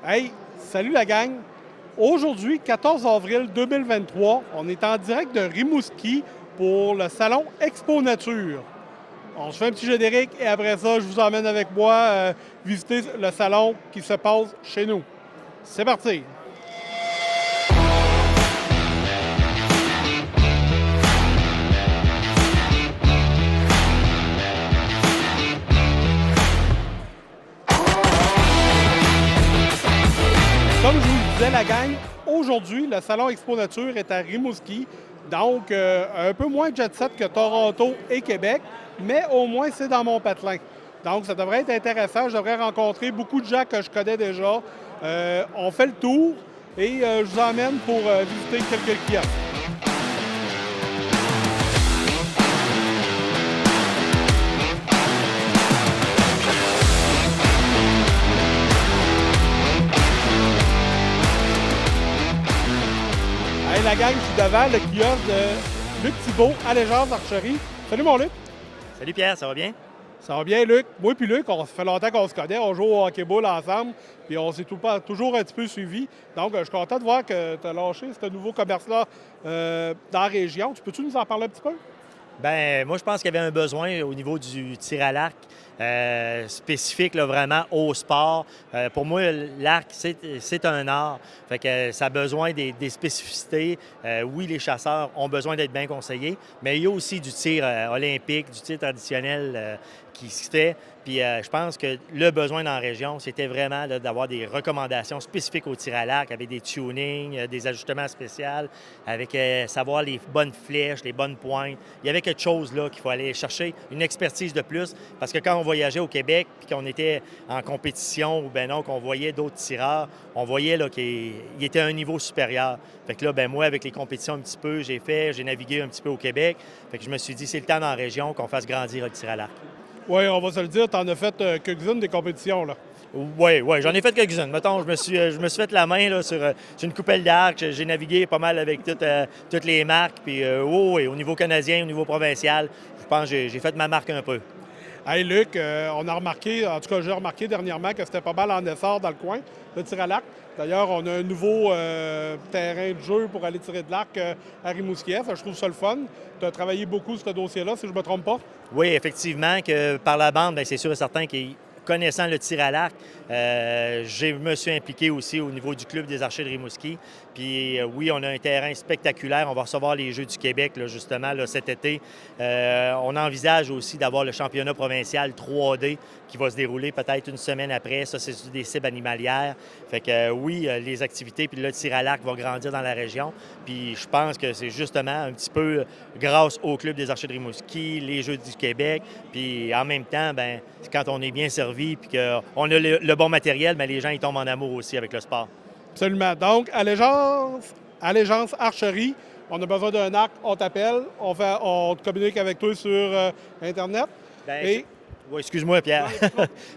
Hey, salut la gang! Aujourd'hui, 14 avril 2023, on est en direct de Rimouski pour le salon Expo Nature. On se fait un petit générique et après ça, je vous emmène avec moi visiter le salon qui se passe chez nous. C'est parti! Comme je vous le disais, la gang, aujourd'hui, le Salon Expo Nature est à Rimouski. Donc, un peu moins jet set que Toronto et Québec, mais au moins, c'est dans mon patelin. Donc, ça devrait être intéressant. Je devrais rencontrer beaucoup de gens que je connais déjà. On fait le tour et je vous emmène pour visiter quelques kiosques. Hey, la gang, je suis devant le kiosque de Luc Thibault, Allégeance Archerie. Salut mon Luc! Salut Pierre, ça va bien? Ça va bien, Luc? Moi et Luc, ça fait longtemps qu'on se connaît. On joue au hockey-ball ensemble, puis on s'est toujours un petit peu suivis. Donc, je suis content de voir que tu as lâché ce nouveau commerce-là dans la région. Tu peux-tu nous en parler un petit peu? Ben moi, je pense qu'il y avait un besoin au niveau du tir à l'arc spécifique, là, vraiment au sport. Pour moi, l'arc, c'est un art. Fait que ça a besoin des spécificités. Oui, les chasseurs ont besoin d'être bien conseillés, mais il y a aussi du tir olympique, du tir traditionnel qui se fait. Puis je pense que le besoin dans la région, c'était vraiment là, d'avoir des recommandations spécifiques au tir à l'arc, avec des tunings, des ajustements spéciaux, avec savoir les bonnes flèches, les bonnes pointes. Il y avait quelque chose là qu'il faut aller chercher, une expertise de plus, parce que quand on voyageait au Québec, puis qu'on était en compétition, ou ben non, qu'on voyait d'autres tireurs, on voyait là qu'il était à un niveau supérieur. Fait que là, ben moi, avec les compétitions un petit peu, j'ai navigué un petit peu au Québec. Fait que je me suis dit, c'est le temps dans la région qu'on fasse grandir le tir à l'arc. Oui, on va se le dire, tu en as fait quelques-unes des compétitions, là. Oui, j'en ai fait quelques-unes. Mettons, je me suis fait la main là, sur une coupelle d'arc. J'ai navigué pas mal avec toutes les marques. Puis, oui, au niveau canadien, au niveau provincial, je pense que j'ai fait ma marque un peu. Hey, Luc, on a remarqué, en tout cas, j'ai remarqué dernièrement que c'était pas mal en essor dans le coin, le tir à l'arc. D'ailleurs, on a un nouveau terrain de jeu pour aller tirer de l'arc à Rimouski. Je trouve ça le fun. Tu as travaillé beaucoup sur ce dossier-là, si je ne me trompe pas. Oui, effectivement, que par la bande, bien, c'est sûr et certain que connaissant le tir à l'arc, je me suis impliqué aussi au niveau du Club des archers de Rimouski. Puis oui, on a un terrain spectaculaire. On va recevoir les Jeux du Québec, là, justement, là, cet été. On envisage aussi d'avoir le championnat provincial 3D qui va se dérouler peut-être une semaine après. Ça, c'est des cibles animalières. Fait que oui, les activités, puis le tir à l'arc va grandir dans la région. Puis je pense que c'est justement un petit peu grâce au Club des archers de Rimouski, les Jeux du Québec. Puis en même temps, bien, quand on est bien servi puis qu'on a le bon matériel, bien, les gens ils tombent en amour aussi avec le sport. Absolument. Donc, Allégeance Archerie, on a besoin d'un arc, on t'appelle, on te communique avec toi sur Internet. Bien, Et oui, excuse-moi, Pierre.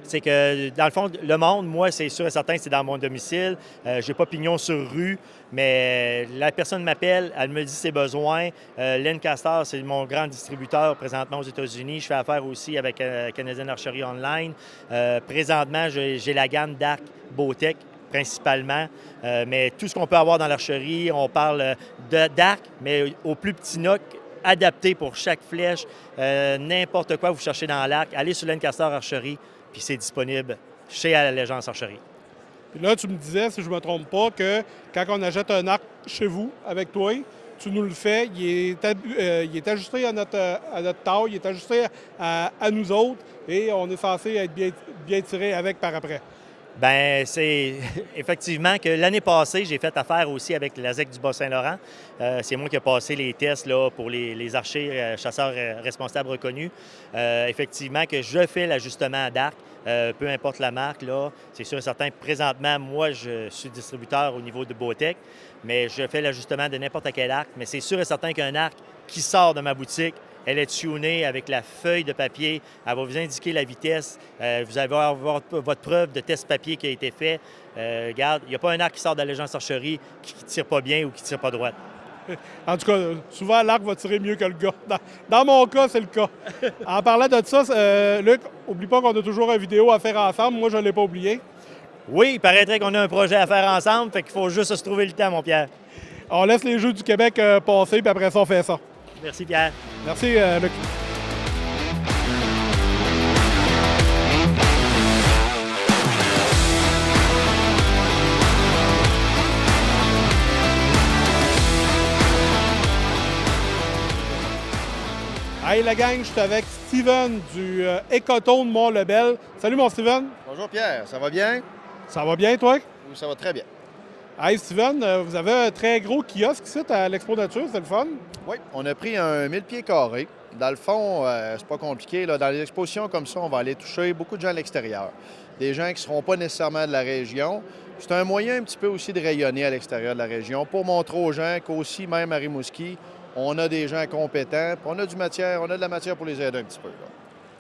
C'est que, dans le fond, le monde, moi, c'est sûr et certain que c'est dans mon domicile. J'ai pas pignon sur rue, mais la personne m'appelle, elle me dit ses besoins. Lancaster, c'est mon grand distributeur présentement aux États-Unis. Je fais affaire aussi avec Canadian Archery Online. Présentement, j'ai la gamme d'arc Bowtech principalement, mais tout ce qu'on peut avoir dans l'archerie, on parle d'arc, mais au plus petit noc, adapté pour chaque flèche, n'importe quoi vous cherchez dans l'arc, allez sur Lancaster Archerie, puis c'est disponible chez Allégeance Archerie. puis là, tu me disais, si je ne me trompe pas, que quand on achète un arc chez vous, avec toi, tu nous le fais, il est ajusté à notre taille, il est ajusté à nous autres, et on est censé être bien tiré avec par après. Bien, c'est effectivement que l'année passée, j'ai fait affaire aussi avec la ZEC du Bas-Saint-Laurent. C'est moi qui ai passé les tests là, pour les archers chasseurs responsables reconnus. Effectivement que je fais l'ajustement d'arc, peu importe la marque. Là, c'est sûr et certain. Présentement, moi, je suis distributeur au niveau de Bowtech, mais je fais l'ajustement de n'importe quel arc. Mais c'est sûr et certain qu'un arc qui sort de ma boutique, elle est tunée avec la feuille de papier. Elle va vous indiquer la vitesse. Vous allez avoir votre preuve de test papier qui a été fait. Regarde, il n'y a pas un arc qui sort d'Allégeance Archerie qui ne tire pas bien ou qui ne tire pas droite. En tout cas, souvent, l'arc va tirer mieux que le gars. Dans mon cas, c'est le cas. En parlant de ça, Luc, oublie pas qu'on a toujours une vidéo à faire ensemble. Moi, je ne l'ai pas oublié. Oui, il paraîtrait qu'on a un projet à faire ensemble, fait qu'il faut juste se trouver le temps, mon Pierre. On laisse les Jeux du Québec passer, puis après ça, on fait ça. Merci, Pierre. Merci, Luc. Hey la gang, je suis avec Steven du Écoton de Mont-Lebel. Salut mon Steven. Bonjour Pierre, ça va bien? Ça va bien toi? Oui, ça va très bien. Hey Steven, vous avez un très gros kiosque ici à l'Expo Nature, c'est le fun? Oui, on a pris un 1000 pieds carrés. Dans le fond, c'est pas compliqué. Là. Dans les expositions comme ça, on va aller toucher beaucoup de gens à l'extérieur. Des gens qui ne seront pas nécessairement de la région. C'est un moyen un petit peu aussi de rayonner à l'extérieur de la région pour montrer aux gens qu'aussi, même à Rimouski, on a des gens compétents, puis on a de la matière pour les aider un petit peu. Là.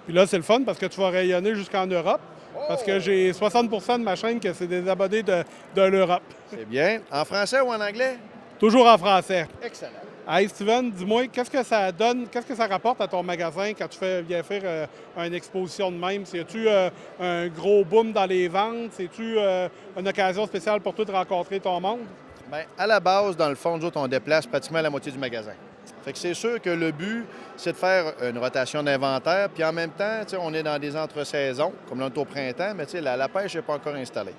Puis là, c'est le fun parce que tu vas rayonner jusqu'en Europe. Parce que j'ai 60 de ma chaîne que c'est des abonnés de l'Europe. C'est bien. En français ou en anglais? Toujours en français. Excellent. Hey Steven, dis-moi, qu'est-ce que ça donne, qu'est-ce que ça rapporte à ton magasin quand tu viens faire une exposition de même? C'est-tu un gros boom dans les ventes? C'est-tu une occasion spéciale pour toi de rencontrer ton monde? Bien, à la base, dans le fond, nous autres, on déplace pratiquement la moitié du magasin. Fait que c'est sûr que le but, c'est de faire une rotation d'inventaire, puis en même temps, on est dans des entre-saisons, comme là, on est au printemps, mais la pêche n'est pas encore installée.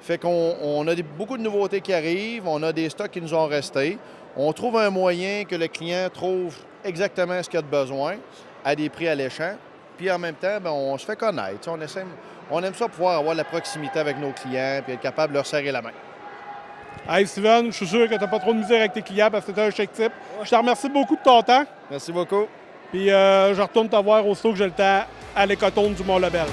Fait qu'on a beaucoup de nouveautés qui arrivent, on a des stocks qui nous ont restés. On trouve un moyen que le client trouve exactement ce qu'il a de besoin, à des prix alléchants, puis en même temps, bien, on se fait connaître. On aime ça pouvoir avoir la proximité avec nos clients, puis être capable de leur serrer la main. Hey Steven, je suis sûr que tu n'as pas trop de misère avec tes clients parce que tu es un chèque type. Je te remercie beaucoup de ton temps. Merci beaucoup. Puis je retourne te voir aussitôt que j'ai le temps à l'Écoton du Mont-Lebel.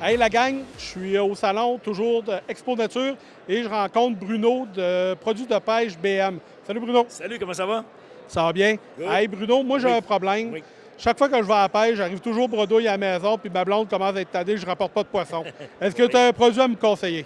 Hey la gang, je suis au salon toujours de Expo Nature et je rencontre Bruno de Produits de pêche BM. Salut Bruno. Salut, comment ça va? Ça va bien? Good. Hey Bruno, moi j'ai un problème. Oui. Chaque fois que je vais à la pêche, j'arrive toujours bredouille à la maison puis ma blonde commence à être tannée, je ne rapporte pas de poisson. Est-ce que tu as un produit à me conseiller?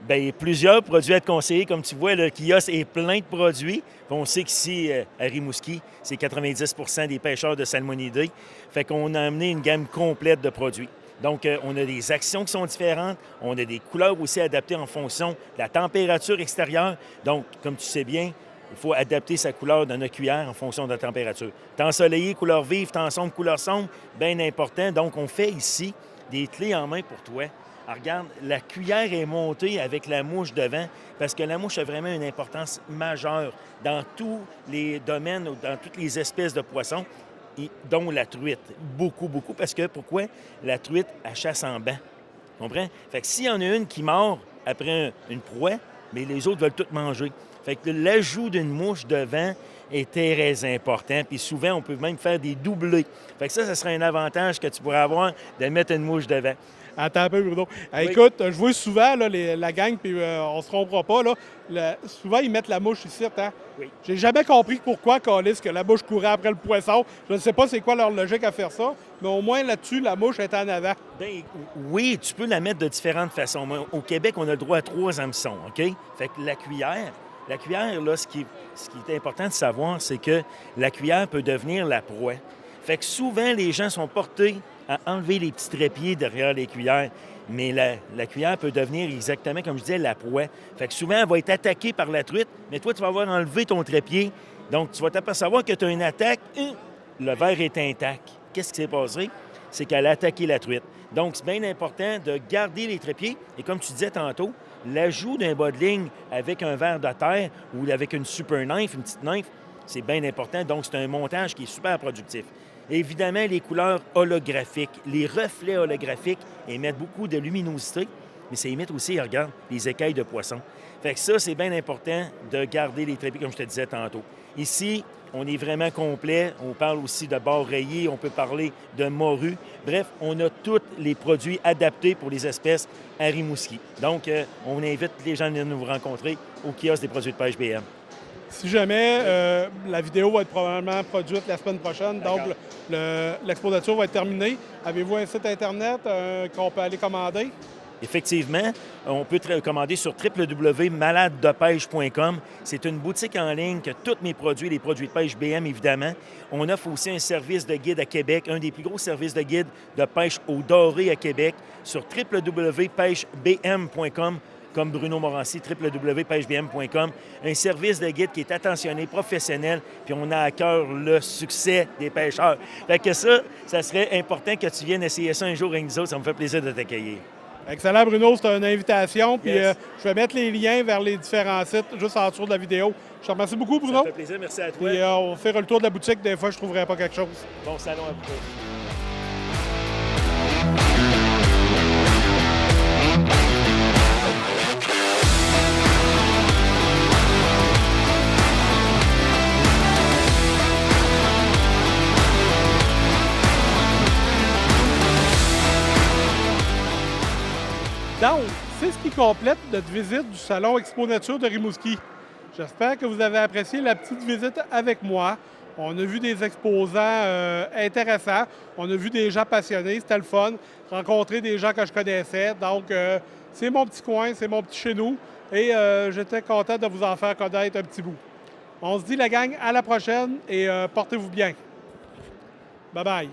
Bien, plusieurs produits à te conseiller. Comme tu vois, le kiosque est plein de produits. On sait qu'ici, à Rimouski, c'est 90 des pêcheurs de salmonidés. Fait qu'on a amené une gamme complète de produits. Donc, on a des actions qui sont différentes. On a des couleurs aussi adaptées en fonction de la température extérieure. Donc, comme tu sais bien, il faut adapter sa couleur de notre cuillère en fonction de la température. Temps ensoleillé, couleur vive, temps sombre, couleur sombre, bien important. Donc, on fait ici des clés en main pour toi. Alors, regarde, la cuillère est montée avec la mouche devant parce que la mouche a vraiment une importance majeure dans tous les domaines, dans toutes les espèces de poissons, dont la truite. Beaucoup, beaucoup. Parce que, pourquoi? La truite, elle chasse en banc. Tu comprends? Fait que s'il y en a une qui mord après une proie, mais les autres veulent tout manger. Fait que l'ajout d'une mouche devant est très important. Puis souvent, on peut même faire des doublés. Fait que ça serait un avantage que tu pourrais avoir de mettre une mouche devant. Attends un peu, Bruno. Oui. Écoute, je vois souvent là, la gang, puis on se trompera pas, là, souvent ils mettent la mouche ici. Hein? Oui. J'ai jamais compris pourquoi, Calis, que la mouche courait après le poisson. Je ne sais pas c'est quoi leur logique à faire ça, mais au moins là-dessus, la mouche est en avant. Bien, oui, tu peux la mettre de différentes façons. Mais au Québec, on a le droit à 3 hameçons, OK? Fait que la cuillère, là, ce qui est important de savoir, c'est que la cuillère peut devenir la proie. Fait que souvent, les gens sont portés à enlever les petits trépieds derrière les cuillères. Mais la cuillère peut devenir exactement, comme je disais, la proie. Fait que souvent, elle va être attaquée par la truite, mais toi, tu vas avoir enlevé ton trépied. Donc, tu vas t'apercevoir que tu as une attaque. Le verre est intact. Qu'est-ce qui s'est passé? C'est qu'elle a attaqué la truite. Donc, c'est bien important de garder les trépieds. Et comme tu disais tantôt, l'ajout d'un bas de ligne avec un verre de terre ou avec une super knife, une petite knife, c'est bien important. Donc, c'est un montage qui est super productif. Évidemment, les couleurs holographiques, les reflets holographiques émettent beaucoup de luminosité, mais ça émet aussi, regarde, les écailles de poisson. Fait que ça, c'est bien important de garder les trépieds, comme je te disais tantôt. Ici, on est vraiment complet. On parle aussi de bord rayé, on peut parler de morue. Bref, on a tous les produits adaptés pour les espèces à Rimouski. Donc, on invite les gens à venir nous rencontrer au kiosque des produits de pêche BM. Si jamais, la vidéo va être probablement produite la semaine prochaine, donc l'Expo Nature va être terminée. Avez-vous un site Internet qu'on peut aller commander? Effectivement, on peut commander sur www.maladedepêche.com. C'est une boutique en ligne que tous mes produits, les produits de pêche BM évidemment. On offre aussi un service de guide à Québec, un des plus gros services de guide de pêche au doré à Québec, sur www.pêchebm.com, comme Bruno Morancy, www.pêchebm.com. Un service de guide qui est attentionné, professionnel, puis on a à cœur le succès des pêcheurs. Fait que ça serait important que tu viennes essayer ça un jour avec nous autres. Ça me fait plaisir de t'accueillir. Excellent, Bruno. C'est une invitation. Puis Yes. je vais mettre les liens vers les différents sites juste en dessous de la vidéo. Je te remercie beaucoup, Bruno. Ça me fait plaisir. Merci à toi. Puis on va faire le tour de la boutique. Des fois, je ne trouverai pas quelque chose. Bon salon à vous. Donc, c'est ce qui complète notre visite du Salon Expo Nature de Rimouski. J'espère que vous avez apprécié la petite visite avec moi. On a vu des exposants intéressants. On a vu des gens passionnés. C'était le fun. Rencontrer des gens que je connaissais. Donc, c'est mon petit coin, c'est mon petit chez nous. Et j'étais content de vous en faire connaître un petit bout. On se dit, la gang, à la prochaine et portez-vous bien. Bye-bye.